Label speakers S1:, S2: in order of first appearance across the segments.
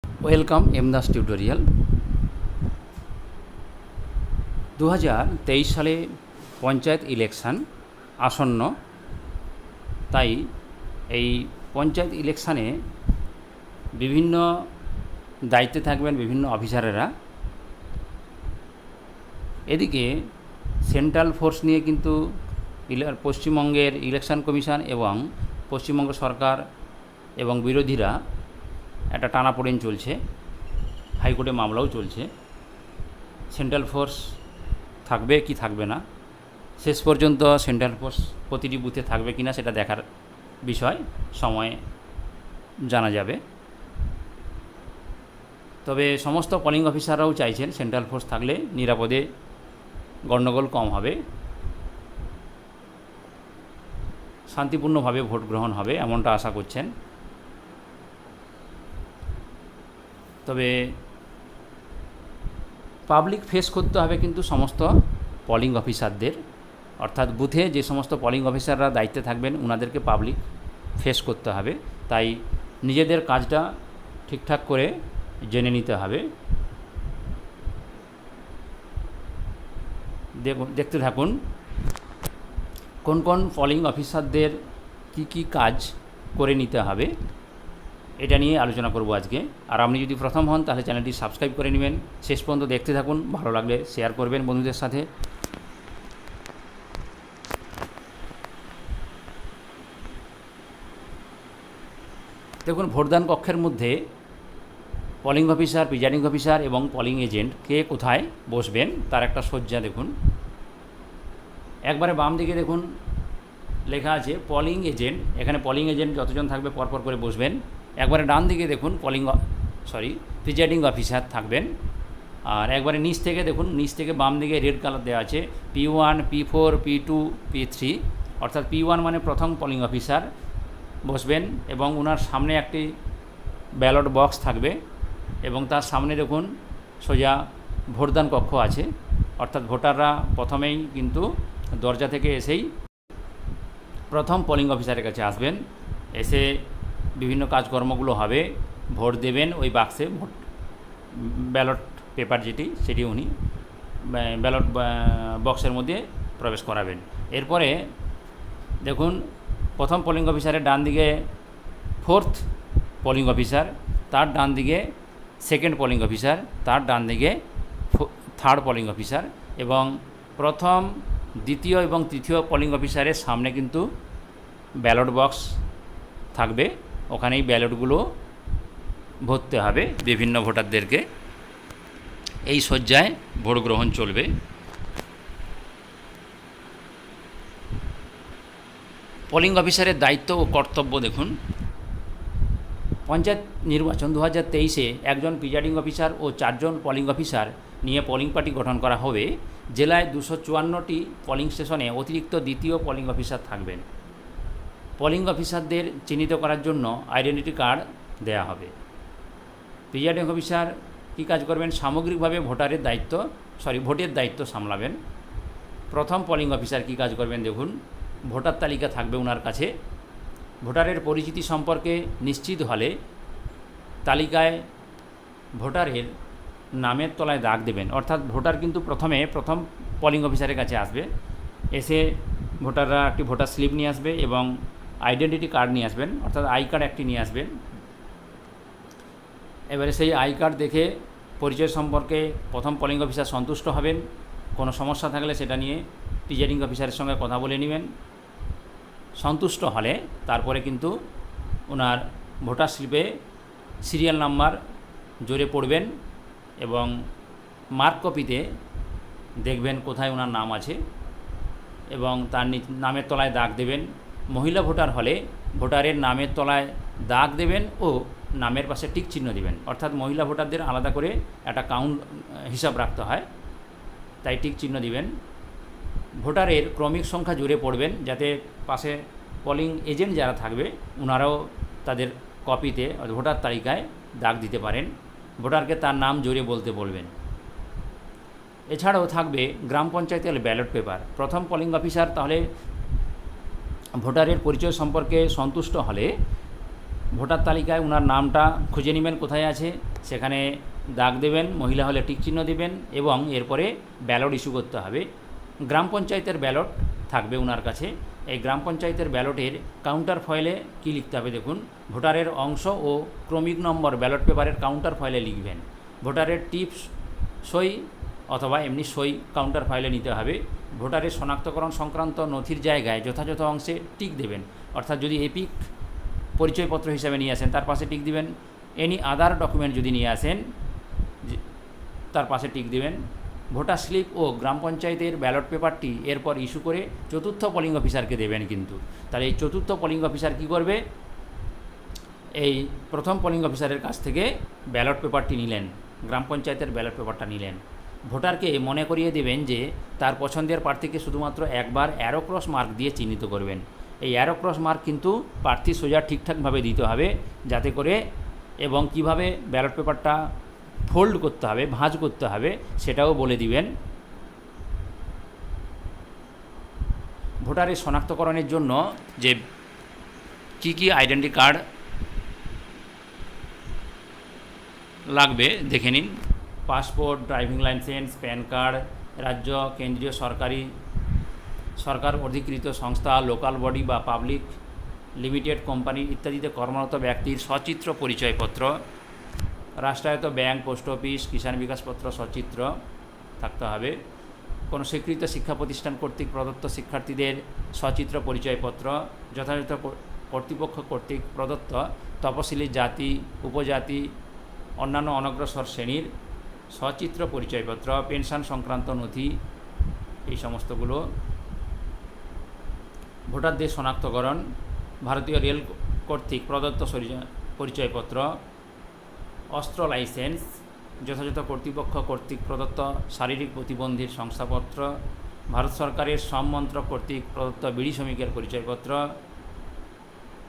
S1: Welcome এমদাস tutorial. 2023 সালে panchayat election আসন্ন, তাই এই পঞ্চায়েত ইলেকশানে বিভিন্ন দায়িত্বে থাকবেন বিভিন্ন অফিসারেরা। এদিকে সেন্ট্রাল ফোর্স নিয়ে কিন্তু পশ্চিমবঙ্গের ইলেকশন কমিশন এবং পশ্চিমবঙ্গ সরকার এবং বিরোধীরা একটা টানাপোড়েন চলছে, হাইকোর্টে মামলাও চলছে। সেন্ট্রাল ফোর্স থাকবে কি থাকবে না, শেষ পর্যন্ত সেন্ট্রাল ফোর্স প্রতিটি বুথে থাকবে কি না সেটা দেখার বিষয়, সময়ে জানা যাবে। তবে সমস্ত পোলিং অফিসাররাও চাইছেন সেন্ট্রাল ফোর্স থাকলে নিরাপদে গণ্ডগোল কম হবে, শান্তিপূর্ণভাবে ভোট গ্রহণ হবে, এমনটা আশা করছেন। তবে পাবলিক ফেস করতে হবে কিন্তু সমস্ত পোলিং অফিসারদের, অর্থাৎ বুথে যে সমস্ত পোলিং অফিসাররা দায়িত্বে থাকবেন ওনাদেরকে পাবলিক ফেস করতে হবে। তাই নিজেদের কাজটা ঠিকঠাক করে জেনে নিতে হবে। দেখতে থাকুন কোন কোন পোলিং অফিসারদের কি কাজ করে নিতে হবে, এটা নিয়ে আলোচনা করব আজকে। আর আপনি যদি প্রথম হন তাহলে চ্যানেলটি সাবস্ক্রাইব করে নেবেন, শেষ পর্যন্ত দেখতে থাকুন, ভালো লাগলে শেয়ার করবেন বন্ধুদের সাথে। দেখুন, ভোটদান কক্ষের মধ্যে পোলিং অফিসার, প্রিজাইডিং অফিসার এবং পোলিং এজেন্ট কে কোথায় বসবেন তার একটা সজ্জা দেখুন। একবারে বাম দিকে দেখুন লেখা আছে পোলিং এজেন্ট, এখানে পোলিং এজেন্ট যতজন থাকবে পরপর করে বসবেন। একবারে ডান দিকে দেখুন প্রিজাইডিং অফিসার থাকবেন। আর একবারে নিচ থেকে দেখুন, নিচ থেকে বাম দিকে রেড কালার দেওয়া আছে P1, P4, P2, P3, অর্থাৎ P1 মানে প্রথম পোলিং অফিসার বসবেন এবং ওনার সামনে একটি ব্যালট বক্স থাকবে এবং তার সামনে দেখুন সোজা ভোটদান কক্ষ আছে, অর্থাৎ ভোটাররা প্রথমেই কিন্তু দরজা থেকে এসেই প্রথম পোলিং অফিসারের কাছে আসবেন, এসে বিভিন্ন কাজকর্মগুলো হবে, ভোট দেবেন ওই বাক্সে, ভোট ব্যালট পেপার সেটি উনি ব্যালট বক্সের মধ্যে প্রবেশ করাবেন। এরপরে দেখুন প্রথম পোলিং অফিসারের ডান দিকে ফোর্থ পোলিং অফিসার, তার ডান দিকে সেকেন্ড পোলিং অফিসার, তার ডান দিকে থার্ড পোলিং অফিসার এবং প্রথম, দ্বিতীয় এবং তৃতীয় পোলিং অফিসারের সামনে কিন্তু ব্যালট বক্স থাকবে, ওখানেই ব্যালটগুলো ভরতে হবে বিভিন্ন ভোটারদেরকে। এই সজ্জায় ভোট গ্রহণ চলবে। পোলিং অফিসারের দায়িত্ব ও কর্তব্য দেখুন। পঞ্চায়েত নির্বাচন 2023-এ একজন প্রিজাইডিং অফিসার ও 4 জন পোলিং অফিসার নিয়ে পোলিং পার্টি গঠন করা হবে। জেলায় 254টি পোলিং স্টেশনে অতিরিক্ত দ্বিতীয় পোলিং অফিসার থাকবেন। পোলিং অফিসারদের চিহ্নিত করার জন্য আইডেন্টিটি কার্ড দেওয়া হবে। প্রিজাইডিং অফিসার কী কাজ করবেন? সামগ্রিকভাবে ভোটের দায়িত্ব সামলাবেন। প্রথম পোলিং অফিসার কী কাজ করবেন দেখুন, ভোটার তালিকা থাকবে ওনার কাছে, ভোটারের পরিচিতি সম্পর্কে নিশ্চিত হলে তালিকায় ভোটারের নামের তলায় দাগ দেবেন। অর্থাৎ ভোটার কিন্তু প্রথম পোলিং অফিসারের কাছে আসবে, এসে ভোটাররা একটি ভোটার স্লিপ নিয়ে আসবে এবং আইডেন্টিটি কার্ড নিয়ে আসবেন, অর্থাৎ আই কার্ড একটি নিয়ে আসবেন। এবারে সেই আই কার্ড দেখে পরিচয় সম্পর্কে প্রথম পোলিং অফিসার সন্তুষ্ট হবেন। কোনো সমস্যা থাকলে সেটা নিয়ে প্রিজাইডিং অফিসারের সঙ্গে কথা বলে নেবেন। সন্তুষ্ট হলে তারপরে কিন্তু ওনার ভোটার স্লিপে সিরিয়াল নাম্বার জোরে পড়বেন এবং মার্ক কপিতে দেখবেন কোথায় ওনার নাম আছে এবং তার নামের তলায় দাগ দেবেন। মহিলা ভোটার হলে ভোটারের নামের তলায় দাগ দেবেন ও নামের পাশে টিক চিহ্ন দেবেন। অর্থাৎ মহিলা ভোটারদের আলাদা করে একটা হিসাব রাখতে হয়, তাই টিক চিহ্ন দিবেন। ভোটারের ক্রমিক সংখ্যা জুড়ে পড়বেন যাতে পাশে পোলিং এজেন্ট যারা থাকবে ওনারাও তাদের কপিতে ভোটার তালিকায় দাগ দিতে পারেন। ভোটারকে তার নাম জোরে বলতে বলবেন। এছাড়াও থাকবে গ্রাম পঞ্চায়েতের ব্যালট পেপার। প্রথম পোলিং অফিসার তাহলে ভোটারের পরিচয় সম্পর্কে সন্তুষ্ট হলে ভোটার তালিকায় ওনার নামটা খুঁজে নেবেন কোথায় আছে, সেখানে দাগ দেবেন, মহিলা হলে টিক চিহ্ন দেবেন এবং এরপরে ব্যালট ইস্যু করতে হবে। গ্রাম পঞ্চায়েতের ব্যালট থাকবে ওনার কাছে। এই গ্রাম পঞ্চায়েতের ব্যালটের কাউন্টার ফয়েলে কী লিখতে হবে দেখুন, ভোটারের অংশ ও ক্রমিক নম্বর ব্যালট পেপারের কাউন্টার ফয়েলে লিখবেন। ভোটারের টিপস সই অথবা এমনি সই কাউন্টার ফাইলে নিতে হবে। ভোটারের শনাক্তকরণ সংক্রান্ত নথির জায়গায় যথাযথ অংশে টিক দেবেন, অর্থাৎ যদি এপিক পরিচয়পত্র হিসাবে নিয়ে আসেন তার পাশে টিক দিবেন, এনি আদার ডকুমেন্ট যদি নিয়ে আসেন তার পাশে টিক দিবেন। ভোটার স্লিপ ও গ্রাম পঞ্চায়েতের ব্যালট পেপারটি এরপর ইস্যু করে চতুর্থ পোলিং অফিসারকে দেবেন কিন্তু। তাহলে এই চতুর্থ পোলিং অফিসার কী করবে, এই প্রথম পোলিং অফিসারের কাছ থেকে ব্যালট পেপারটি নিলেন, গ্রাম পঞ্চায়েতের ব্যালট পেপারটা নিলেন। ভোটারকে মনে করিয়ে দেবেন যে তার পছন্দের প্রার্থীকে শুধুমাত্র একবার অ্যারো ক্রস মার্ক দিয়ে চিহ্নিত করবেন। এই অ্যারো ক্রস মার্ক কিন্তু প্রার্থী সোজা ঠিকঠাকভাবে দিতে হবে যাতে করে, এবং কিভাবে ব্যালট পেপারটা ফোল্ড করতে হবে, ভাঁজ করতে হবে সেটাও বলে দিবেন। ভোটারের শনাক্তকরণের জন্য যে কী আইডেন্টি কার্ড লাগবে দেখে নিন। Passport, driving licence, pan card, রাজ্য কেন্দ্রীয় সরকার অধিকৃত সংস্থা, লোকাল বডি বা পাবলিক লিমিটেড কোম্পানি ইত্যাদিতে কর্মরত ব্যক্তির সচিত্র পরিচয়পত্র, রাষ্ট্রায়ত্ত ব্যাংক, পোস্ট অফিস, কিষাণ বিকাশপত্র সচিত্র থাকতে হবে। কোনো স্বীকৃত শিক্ষা প্রতিষ্ঠান কর্তৃক প্রদত্ত শিক্ষার্থীদের সচিত্র পরিচয়পত্র, যথাযথ কর্তৃপক্ষ কর্তৃক প্রদত্ত তপশিলি জাতি, উপজাতি, অন্যান্য অনগ্রসর শ্রেণীর সচিত্র পরিচয়পত্র, পেনশন সংক্রান্ত নথি, এই সমস্তগুলো। ভোটারদের শনাক্তকরণ, ভারতীয় রেল কর্তৃক প্রদত্ত পরিচয়পত্র, অস্ত্র লাইসেন্স, যথাযথ কর্তৃপক্ষ কর্তৃক প্রদত্ত শারীরিক প্রতিবন্ধীর শংসাপত্র, ভারত সরকারের শ্রম মন্ত্রক কর্তৃক প্রদত্ত বিড়ি শ্রমিকের পরিচয়পত্র,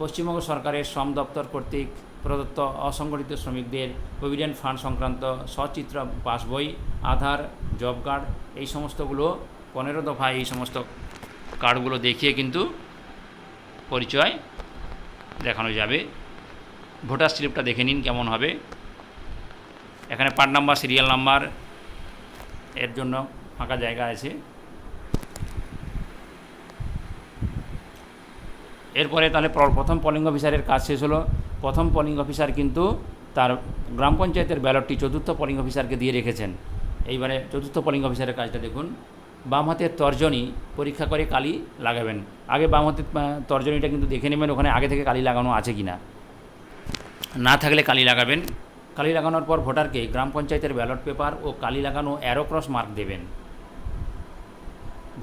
S1: পশ্চিমবঙ্গ সরকারের শ্রম দপ্তর কর্তৃক প্রদত্ত অসংগঠিত শ্রমিকদের প্রভিডেন্ট ফান্ড সংক্রান্ত সচিত্র পাসবই, আধার, জব কার্ড, এই সমস্তগুলো 15 দফায় এই সমস্ত কার্ডগুলো দেখিয়ে কিন্তু পরিচয় দেখানো যাবে। ভোটার স্লিপটা দেখে নিন কেমন হবে। এখানে পার্ট নাম্বার, সিরিয়াল নাম্বার এর জন্য ফাঁকা জায়গা আছে। এরপরে তাহলে প্রথম পোলিং অফিসারের কাজ শেষ হলো। প্রথম পোলিং অফিসার কিন্তু তার গ্রাম পঞ্চায়েতের ব্যালটটি চতুর্থ পোলিং অফিসারকে দিয়ে রেখেছেন। এইবারে চতুর্থ পোলিং অফিসারের কাজটা দেখুন। বাম হাতের তর্জনী পরীক্ষা করে কালি লাগাবেন। আগে বাম হাতের তর্জনীটা কিন্তু দেখে নেবেন ওখানে আগে থেকে কালি লাগানো আছে কি না, না থাকলে কালি লাগাবেন। কালি লাগানোর পর ভোটারকে গ্রাম পঞ্চায়েতের ব্যালট পেপার ও কালি লাগানো অ্যারো ক্রস মার্ক দেবেন।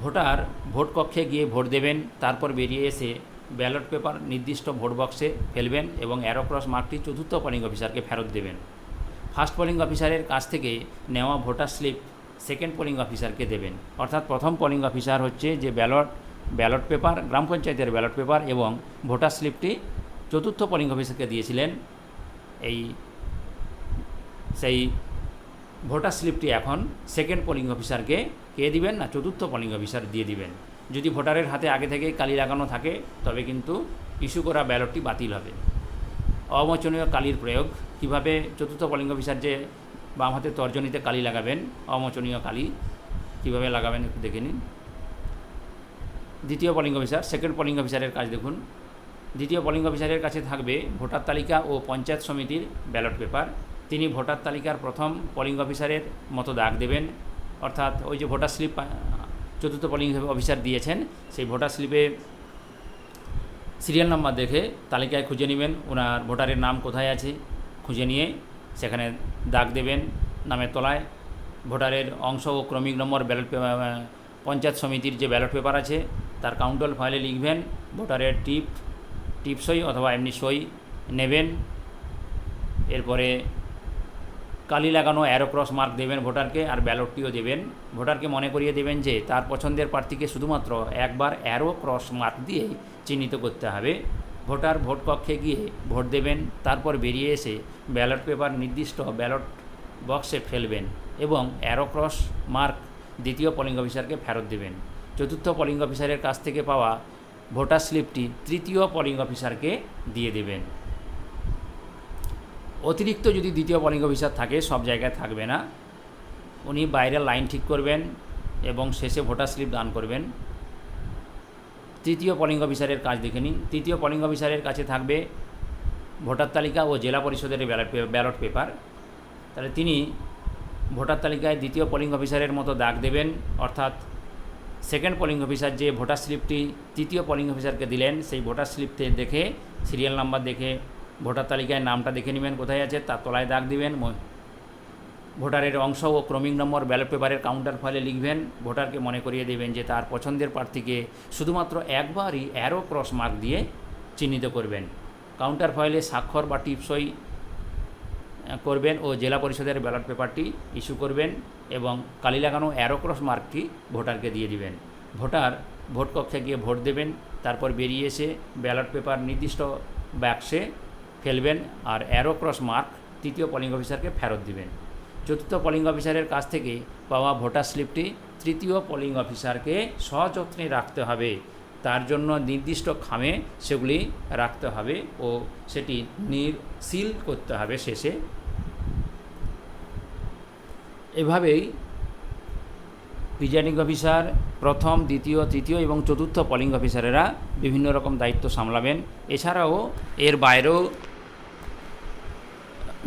S1: ভোটার ভোট কক্ষে গিয়ে ভোট দেবেন, তারপর বেরিয়ে এসে ব্যালট পেপার নির্দিষ্ট ভোট বক্সে ফেলবেন এবং অ্যারো ক্রস মার্কটি চতুর্থ পোলিং অফিসারকে ফেরত দেবেন। ফার্স্ট পোলিং অফিসারের কাছ থেকে নেওয়া ভোটার স্লিপ সেকেন্ড পোলিং অফিসারকে দেবেন। অর্থাৎ প্রথম পোলিং অফিসার হচ্ছে যে ব্যালট পেপার, গ্রাম পঞ্চায়েতের ব্যালট পেপার এবং ভোটার স্লিপটি চতুর্থ পোলিং অফিসারকে দিয়েছিলেন, সেই ভোটার স্লিপটি এখন সেকেন্ড পোলিং অফিসারকে কে দিবেন না, চতুর্থ পোলিং অফিসার দিয়ে দিবেন। যদি ভোটারের হাতে আগে থেকে কালি লাগানো থাকে তবে কিন্তু ইস্যু করা ব্যালটটি বাতিল হবে। অমোচনীয় কালির প্রয়োগ, কিভাবে চতুর্থ পোলিং অফিসার যে বাম হাতে তর্জনীতে কালি লাগাবেন, অমোচনীয় কালি কীভাবে লাগাবেন একটু দেখে নিন। দ্বিতীয় পোলিং অফিসার, সেকেন্ড পোলিং অফিসারের কাজ দেখুন। দ্বিতীয় পোলিং অফিসারের কাছে থাকবে ভোটার তালিকা ও পঞ্চায়েত সমিতির ব্যালট পেপার। তিনি ভোটার তালিকার প্রথম পোলিং অফিসারের মতো দাগ দেবেন, অর্থাৎ ওই যে ভোটার স্লিপ চতুর্থ পোলিং অফিসার দিয়েছেন সেই ভোটার স্লিপে সিরিয়াল নাম্বার দেখে তালিকায় খুঁজে নেবেন ওনার ভোটারের নাম কোথায় আছে, খুঁজে নিয়ে সেখানে দাগ দেবেন নামের তলায়। ভোটারের অংশ ও ক্রমিক নম্বর ব্যালট পঞ্চায়েত সমিতির যে ব্যালট পেপার আছে তার কাউন্টার ফাইলে লিখবেন। ভোটারের টিপ সই অথবা এমনি সই নেবেন। এরপরে কালি লাগানো অ্যারো ক্রস মার্ক দেবেন ভোটারকে, আর ব্যালটটিও দেবেন। ভোটারকে মনে করিয়ে দেবেন যে তার পছন্দের প্রার্থীকে শুধুমাত্র একবার অ্যারো ক্রস মার্ক দিয়েই চিহ্নিত করতে হবে। ভোটার ভোট কক্ষে গিয়ে ভোট দেবেন, তারপর বেরিয়ে এসে ব্যালট পেপার নির্দিষ্ট ব্যালট বক্সে ফেলবেন এবং অ্যারো ক্রস মার্ক দ্বিতীয় পোলিং অফিসারকে ফেরত দেবেন। চতুর্থ পোলিং অফিসারের কাছ থেকে পাওয়া ভোটার স্লিপটি তৃতীয় পোলিং অফিসারকে দিয়ে দেবেন। অতিরিক্ত যদি দ্বিতীয় পোলিং অফিসার থাকে, সব জায়গায় থাকবে না, উনি বাইরে লাইন ঠিক করবেন এবং শেষে ভোটার স্লিপ দান করবেন। তৃতীয় পোলিং অফিসারের কাজ দেখে নিন। তৃতীয় পোলিং অফিসারের কাছে থাকবে ভোটার তালিকা ও জেলা পরিষদের ব্যালট পেপার। তাহলে তিনি ভোটার তালিকায় দ্বিতীয় পোলিং অফিসারের মতো দাগ দেবেন, অর্থাৎ সেকেন্ড পোলিং অফিসার যে ভোটার স্লিপটি তৃতীয় পোলিং অফিসারকে দিলেন, সেই ভোটার স্লিপটি দেখে সিরিয়াল নাম্বার দেখে ভোটার তালিকায় নামটা দেখে নেবেন কোথায় আছে, তার তলায় দাগ দিবেন। ভোটারের অংশ ও ক্রমিক নম্বর ব্যালট পেপারের কাউন্টার ফাইলে লিখবেন। ভোটারকে মনে করিয়ে দেবেন যে তার পছন্দের প্রার্থীকে শুধুমাত্র একবারই অ্যারো ক্রস মার্ক দিয়ে চিহ্নিত করবেন। কাউন্টার ফাইলে স্বাক্ষর বা টিপসই করবেন ও জেলা পরিষদের ব্যালট পেপারটি ইস্যু করবেন এবং কালি লাগানো অ্যারো ক্রস মার্কটি ভোটারকে দিয়ে দিবেন। ভোটার ভোট কক্ষে গিয়ে ভোট দেবেন, তারপর বেরিয়ে এসে ব্যালট পেপার নির্দিষ্ট বাক্সে ফেলবেন আর অ্যারো ক্রস মার্ক তৃতীয় পোলিং অফিসারকে ফেরত দিবেন। চতুর্থ পোলিং অফিসারের কাছ থেকে পাওয়া ভোটার স্লিপটি তৃতীয় পোলিং অফিসারকে সযত্নে রাখতে হবে, তার জন্য নির্দিষ্ট খামে সেগুলি রাখতে হবে ও সেটি সিল করতে হবে শেষে। এভাবেই প্রিজাইডিং অফিসার প্রথম, দ্বিতীয়, তৃতীয় এবং চতুর্থ পোলিং অফিসারেরা বিভিন্ন রকম দায়িত্ব সামলাবেন। এছাড়াও এর বাইরেও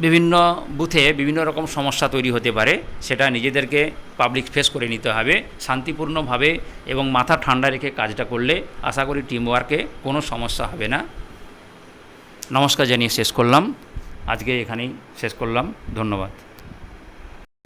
S1: বিভিন্ন বুথে বিভিন্ন রকম সমস্যা তৈরি হতে পারে, সেটা নিজেদেরকে পাবলিক ফেস করে নিতে হবে শান্তিপূর্ণভাবে এবং মাথা ঠান্ডা রেখে কাজটা করলে আশা করি টিমওয়ার্কে কোনো সমস্যা হবে না। নমস্কার জানিয়ে শেষ করলাম, আজকে এখানেই শেষ করলাম। ধন্যবাদ।